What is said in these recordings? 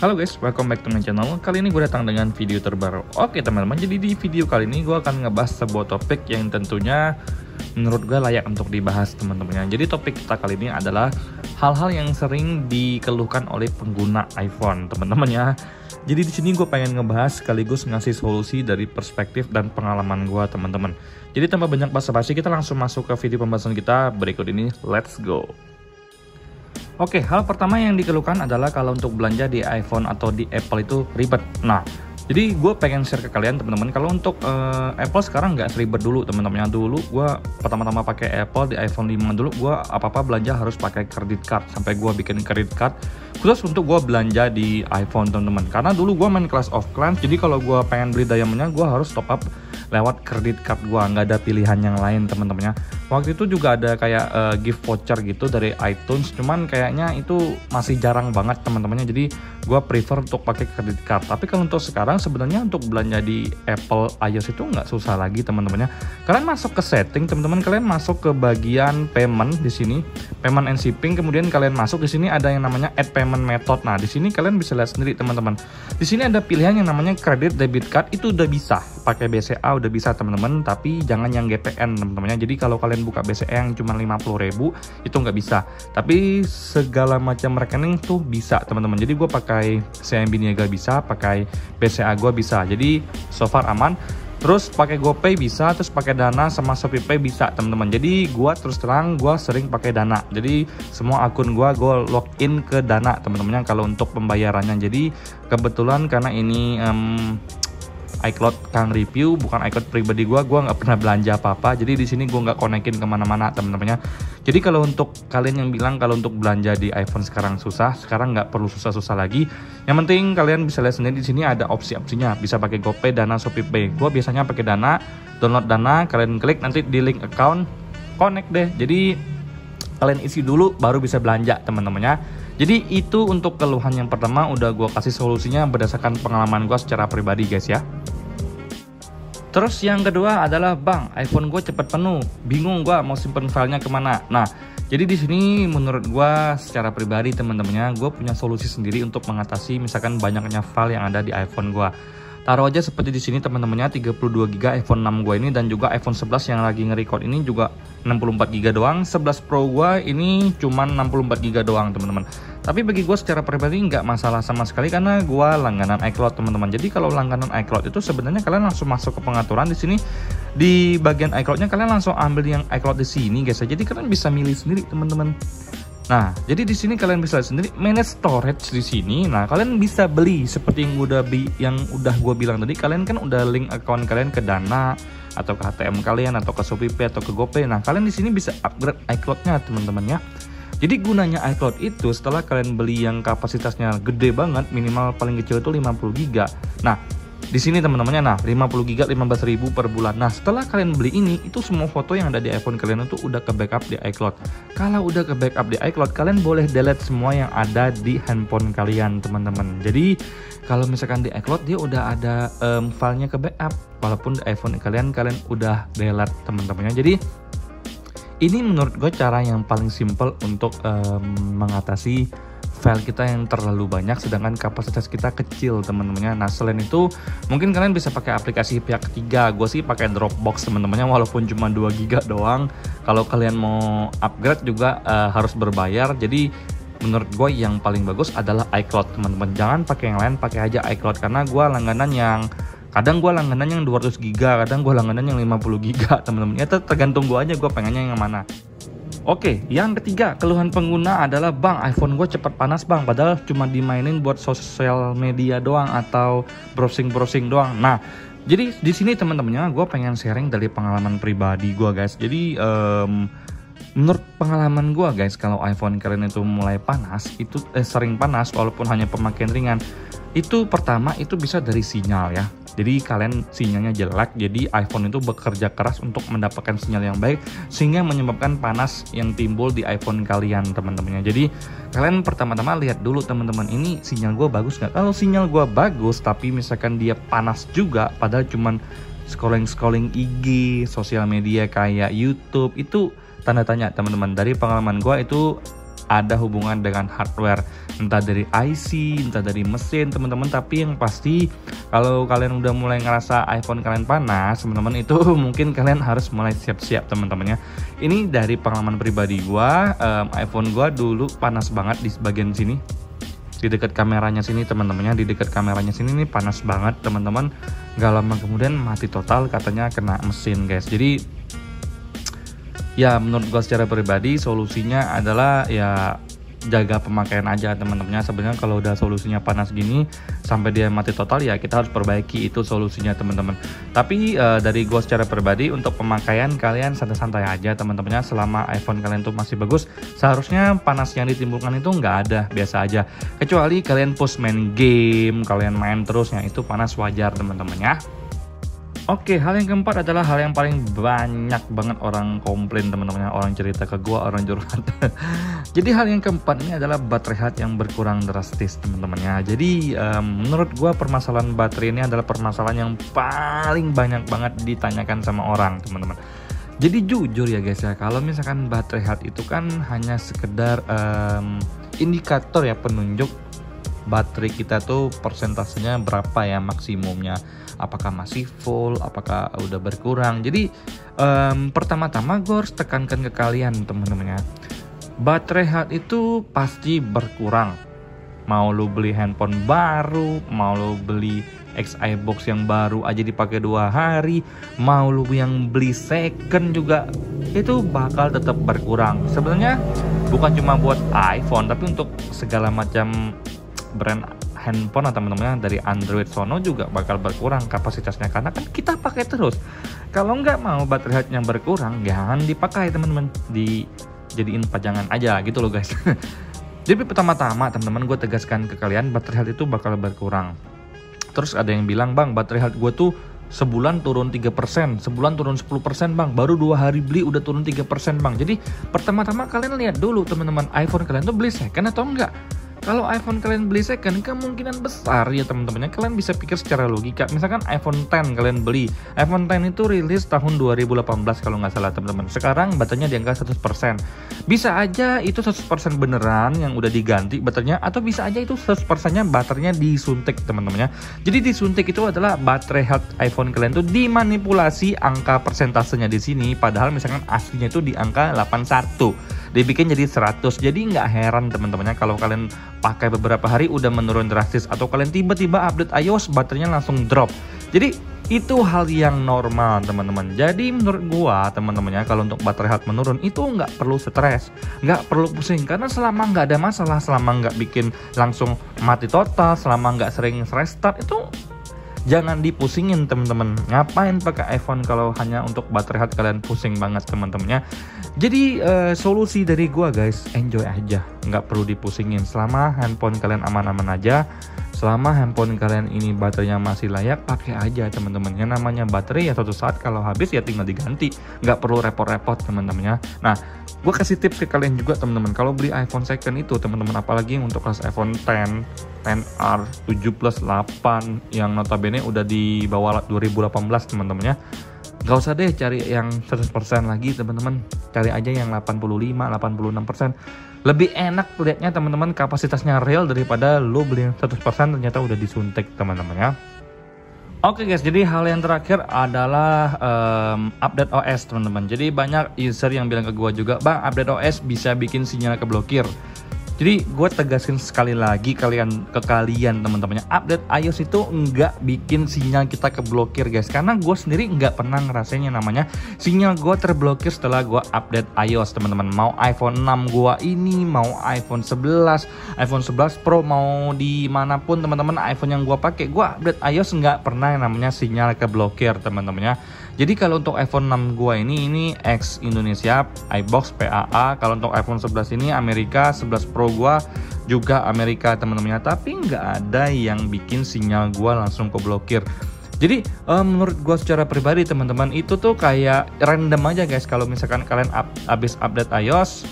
Halo guys, welcome back to my channel. Kali ini gue datang dengan video terbaru. Oke teman-teman, jadi di video kali ini gue akan ngebahas sebuah topik yang tentunya menurut gue layak untuk dibahas teman-teman. Jadi topik kita kali ini adalah hal-hal yang sering dikeluhkan oleh pengguna iPhone teman-teman ya. Jadi di sini gue pengen ngebahas sekaligus ngasih solusi dari perspektif dan pengalaman gue teman-teman. Jadi tanpa banyak basa-basi, kita langsung masuk ke video pembahasan kita berikut ini. Let's go. Oke, hal pertama yang dikeluhkan adalah kalau untuk belanja di iPhone atau di Apple itu ribet. Nah, jadi gue pengen share ke kalian teman-teman, kalau untuk Apple sekarang nggak seribet dulu teman-teman. Dulu gue pertama-tama pakai Apple di iPhone 5 dulu, gue apa-apa belanja harus pakai credit card. Sampai gue bikin credit card khusus untuk gue belanja di iPhone teman-teman. Karena dulu gue main Clash of Clans, jadi kalau gue pengen beli diamondnya gue harus top up lewat credit card gue, nggak ada pilihan yang lain teman-temannya. Waktu itu juga ada kayak gift voucher gitu dari iTunes, cuman kayaknya itu masih jarang banget teman-temannya, jadi gue prefer untuk pakai credit card. Tapi kalau untuk sekarang sebenarnya untuk belanja di Apple iOS itu nggak susah lagi teman-temannya. Kalian masuk ke setting teman-teman, kalian masuk ke bagian payment di sini, payment and shipping, kemudian kalian masuk di sini ada yang namanya add payment method. Nah di sini kalian bisa lihat sendiri teman-teman, di sini ada pilihan yang namanya credit debit card, itu udah bisa pakai BCA, udah bisa teman-teman, tapi jangan yang GPN teman-temannya. Jadi kalau kalian buka BCA yang cuma 50.000 itu nggak bisa, tapi segala macam rekening tuh bisa teman-teman. Jadi gue pakai CIMB Niaga bisa, pakai BCA gue bisa, jadi so far aman. Terus pakai GoPay bisa, terus pakai Dana sama ShopeePay bisa teman-teman. Jadi gue terus terang gue sering pakai Dana, jadi semua akun gue login ke Dana teman-temannya kalau untuk pembayarannya. Jadi kebetulan karena ini iCloud Kang Review, bukan iCloud pribadi gue nggak pernah belanja apa-apa, jadi di sini gue nggak konekin kemana-mana teman-temannya. Jadi kalau untuk kalian yang bilang kalau untuk belanja di iPhone sekarang susah, sekarang nggak perlu susah-susah lagi. Yang penting kalian bisa lihat sendiri di sini ada opsi-opsinya, bisa pakai GoPay, Dana, ShopeePay. Gue biasanya pakai Dana, download Dana, kalian klik nanti di link account, connect deh. Jadi kalian isi dulu baru bisa belanja teman-temannya. Jadi itu untuk keluhan yang pertama, udah gue kasih solusinya berdasarkan pengalaman gue secara pribadi guys ya. Terus yang kedua adalah bang, iPhone gue cepet penuh, bingung gue mau simpen filenya kemana. Nah jadi di sini menurut gue secara pribadi teman-temannya, gue punya solusi sendiri untuk mengatasi misalkan banyaknya file yang ada di iPhone gue. Taruh aja seperti di sini teman-temannya, 32 GB iPhone 6 gue ini, dan juga iPhone 11 yang lagi nge-record ini juga 64 GB doang. 11 Pro gue ini cuman 64 GB doang teman-teman. Tapi bagi gue secara pribadi nggak masalah sama sekali karena gue langganan iCloud teman-teman. Jadi kalau langganan iCloud itu sebenarnya kalian langsung masuk ke pengaturan di sini, di bagian iCloudnya kalian langsung ambil yang iCloud di sini guys. Jadi kalian bisa milih sendiri teman-teman. Nah, jadi di sini kalian bisa lihat sendiri manage storage di sini. Nah, kalian bisa beli seperti yang udah gue bilang tadi. Kalian kan udah link account kalian ke Dana atau ke ATM kalian atau ke ShopeePay atau ke GoPay. Nah, kalian di sini bisa upgrade iCloud-nya teman-teman ya. Jadi gunanya iCloud itu setelah kalian beli yang kapasitasnya gede banget, minimal paling kecil itu 50 GB. Nah, di sini teman-temannya, nah 50 GB 15.000 per bulan. Nah setelah kalian beli ini, itu semua foto yang ada di iPhone kalian itu udah ke backup di iCloud. Kalau udah ke backup di iCloud, kalian boleh delete semua yang ada di handphone kalian teman-teman. Jadi kalau misalkan di iCloud dia udah ada filenya ke backup, walaupun di iPhone kalian udah delete teman-temannya. Jadi ini menurut gue cara yang paling simple untuk mengatasi file kita yang terlalu banyak sedangkan kapasitas kita kecil teman-temannya. Nah selain itu mungkin kalian bisa pakai aplikasi pihak ketiga. Gue sih pakai Dropbox teman-temannya, walaupun cuma 2 GB doang. Kalau kalian mau upgrade juga harus berbayar. Jadi menurut gue yang paling bagus adalah iCloud teman-teman. Jangan pakai yang lain, pakai aja iCloud. Karena gue langganan yang kadang gue langganan yang 200 GB, kadang gue langganan yang 50 GB teman-teman. Ya tergantung gue aja, gue pengennya yang mana. Oke, yang ketiga keluhan pengguna adalah bang, iPhone gue cepet panas bang, padahal cuma dimainin buat sosial media doang atau browsing doang. Nah, jadi di sini teman-temannya gue pengen sharing dari pengalaman pribadi gue guys. Jadi menurut pengalaman gue guys, kalau iPhone kalian itu mulai panas, itu sering panas walaupun hanya pemakaian ringan, itu pertama itu bisa dari sinyal ya. Jadi kalian sinyalnya jelek, jadi iPhone itu bekerja keras untuk mendapatkan sinyal yang baik sehingga menyebabkan panas yang timbul di iPhone kalian teman-temannya. Jadi kalian pertama-tama lihat dulu teman-teman, ini sinyal gue bagus nggak? Kalau sinyal gue bagus tapi misalkan dia panas juga, padahal cuman scrolling IG, sosial media kayak YouTube, itu tanda tanya teman-teman. Dari pengalaman gue itu ada hubungan dengan hardware, entah dari IC, entah dari mesin teman-teman. Tapi yang pasti kalau kalian udah mulai ngerasa iPhone kalian panas teman-teman, itu mungkin kalian harus mulai siap-siap teman-teman ya. Ini dari pengalaman pribadi gua, iPhone gua dulu panas banget di bagian sini, di dekat kameranya sini teman-temannya, di dekat kameranya sini nih panas banget teman-teman. Gak lama kemudian mati total, katanya kena mesin guys. Jadi ya menurut gua secara pribadi solusinya adalah ya jaga pemakaian aja teman-temannya. Sebenarnya kalau udah solusinya panas gini sampai dia mati total, ya kita harus perbaiki, itu solusinya teman-teman. Tapi dari gua secara pribadi untuk pemakaian kalian santai-santai aja teman-temannya. Selama iPhone kalian tuh masih bagus, seharusnya panas yang ditimbulkan itu nggak ada, biasa aja. Kecuali kalian post main game, kalian main terus, ya itu panas wajar teman-temannya. Oke, hal yang keempat adalah hal yang paling banyak banget orang komplain teman-teman, orang cerita ke gua, orang curhat. Jadi hal yang keempat ini adalah baterai health yang berkurang drastis teman-temannya. Jadi menurut gua permasalahan baterai ini adalah permasalahan yang paling banyak banget ditanyakan sama orang teman-teman. Jadi jujur ya guys ya, kalau misalkan baterai health itu kan hanya sekedar indikator ya, penunjuk baterai kita tuh persentasenya berapa ya maksimumnya, apakah masih full, apakah udah berkurang. Jadi pertama-tama gue harus tekankan ke kalian teman-teman ya, baterai health itu pasti berkurang. Mau lu beli handphone baru, mau lu beli XI box yang baru aja dipakai 2 hari, mau lu yang beli second juga, itu bakal tetap berkurang. Sebenarnya bukan cuma buat iPhone, tapi untuk segala macam brand handphone atau teman-teman dari Android sono juga bakal berkurang kapasitasnya, karena kan kita pakai terus. Kalau nggak mau baterai health yang berkurang, jangan dipakai teman-teman, dijadiin pajangan aja gitu loh guys. Jadi pertama-tama teman-teman gue tegaskan ke kalian, baterai health itu bakal berkurang. Terus ada yang bilang, bang baterai health gue tuh sebulan turun 3%, sebulan turun 10% bang, baru 2 hari beli udah turun 3% bang. Jadi pertama-tama kalian lihat dulu teman-teman, iPhone kalian tuh beli second atau enggak. Kalau iPhone kalian beli second, kemungkinan besar ya teman-temannya, kalian bisa pikir secara logika. Misalkan iPhone 10 kalian beli, iPhone 10 itu rilis tahun 2018 kalau nggak salah teman-teman. Sekarang baterainya di angka 100%. Bisa aja itu 100% beneran yang udah diganti baterainya, atau bisa aja itu 100%-nya baterainya disuntik teman-temannya. Jadi disuntik itu adalah baterai health iPhone kalian tuh dimanipulasi angka persentasenya di sini, padahal misalkan aslinya itu di angka 81. Dibikin jadi 100. Jadi nggak heran teman-temannya kalau kalian pakai beberapa hari udah menurun drastis, atau kalian tiba-tiba update iOS baterainya langsung drop. Jadi itu hal yang normal teman-teman. Jadi menurut gua teman-temannya, kalau untuk baterai health menurun itu nggak perlu stres, nggak perlu pusing, karena selama nggak ada masalah, selama nggak bikin langsung mati total, selama nggak sering restart, itu jangan dipusingin teman-teman. Ngapain pakai iPhone kalau hanya untuk baterai health kalian pusing banget teman-temannya. Jadi solusi dari gua guys, enjoy aja, nggak perlu dipusingin. Selama handphone kalian aman-aman aja, selama handphone kalian ini baterainya masih layak, pakai aja teman-teman. Yang namanya baterai ya suatu saat kalau habis ya tinggal diganti, nggak perlu repot-repot teman-temannya. Nah, gue kasih tips ke kalian juga teman-teman, kalau beli iPhone second itu teman-teman, apalagi untuk kelas iPhone 10, 10R, 7 Plus, 8 yang notabene udah di bawah 2018 teman-temannya. Gak usah deh cari yang 100% lagi teman-teman, cari aja yang 85-86%. Lebih enak lihatnya teman-teman, kapasitasnya real daripada lo beli yang 100% ternyata udah disuntik teman-teman ya. Oke guys, jadi hal yang terakhir adalah update OS teman-teman. Jadi banyak user yang bilang ke gua juga, bang update OS bisa bikin sinyal keblokir. Jadi gue tegasin sekali lagi ke kalian teman-temannya, update iOS itu nggak bikin sinyal kita keblokir guys. Karena gue sendiri nggak pernah ngerasain yang namanya sinyal gue terblokir setelah gue update iOS teman-teman. Mau iPhone 6 gue ini, mau iPhone 11, iPhone 11 Pro, mau dimanapun teman-teman iPhone yang gue pakai, gue update iOS nggak pernah yang namanya sinyal keblokir teman-temannya. Jadi kalau untuk iPhone 6 gua ini X Indonesia, iBox PAA. Kalau untuk iPhone 11 ini Amerika, 11 Pro gua juga Amerika teman-temannya. Tapi nggak ada yang bikin sinyal gua langsung keblokir. Jadi menurut gua secara pribadi teman-teman, itu tuh kayak random aja guys. Kalau misalkan kalian habis update iOS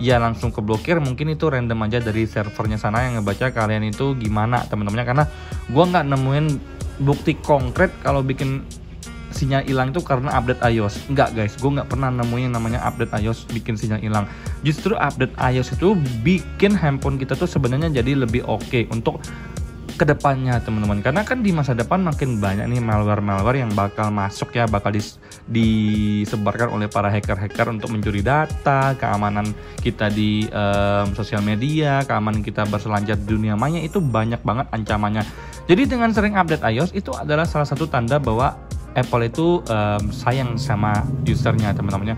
ya langsung keblokir, mungkin itu random aja dari servernya sana yang ngebaca kalian itu gimana teman-temannya. Karena gua nggak nemuin bukti konkret kalau bikin sinyal hilang itu karena update iOS. Enggak guys, gue nggak pernah nemuin yang namanya update iOS bikin sinyal hilang. Justru update iOS itu bikin handphone kita tuh sebenarnya jadi lebih oke untuk kedepannya teman-teman, karena kan di masa depan makin banyak nih malware yang bakal masuk ya, bakal disebarkan oleh para hacker untuk mencuri data, keamanan kita di sosial media, keamanan kita berselancar di dunia maya, itu banyak banget ancamannya. Jadi dengan sering update iOS itu adalah salah satu tanda bahwa Apple itu sayang sama usernya teman-temannya.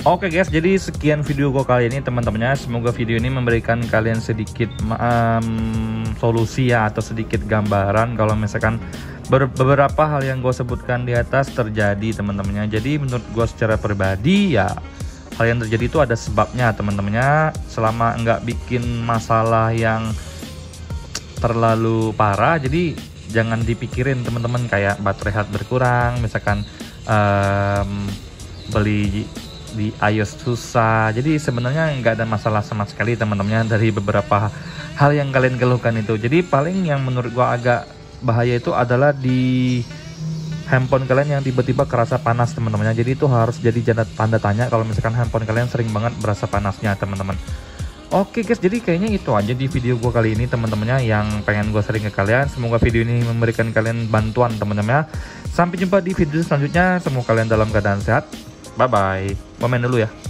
Oke guys, jadi sekian video gue kali ini teman-temannya. Semoga video ini memberikan kalian sedikit solusi ya, atau sedikit gambaran kalau misalkan beberapa hal yang gue sebutkan di atas terjadi teman-temannya. Jadi menurut gue secara pribadi ya, hal yang terjadi itu ada sebabnya teman-temannya. Selama nggak bikin masalah yang terlalu parah, jadi jangan dipikirin teman-teman, kayak baterai health berkurang, misalkan beli di iOS susah. Jadi sebenarnya nggak ada masalah sama sekali teman-temannya dari beberapa hal yang kalian keluhkan itu. Jadi paling yang menurut gua agak bahaya itu adalah di handphone kalian yang tiba-tiba kerasa panas teman-temannya. Jadi itu harus jadi tanda tanya kalau misalkan handphone kalian sering banget berasa panasnya teman-teman. Oke guys, jadi kayaknya itu aja di video gua kali ini teman-temannya yang pengen gua sharing ke kalian. Semoga video ini memberikan kalian bantuan teman-temannya. Sampai jumpa di video selanjutnya. Semoga kalian dalam keadaan sehat. Bye bye. Komen dulu ya.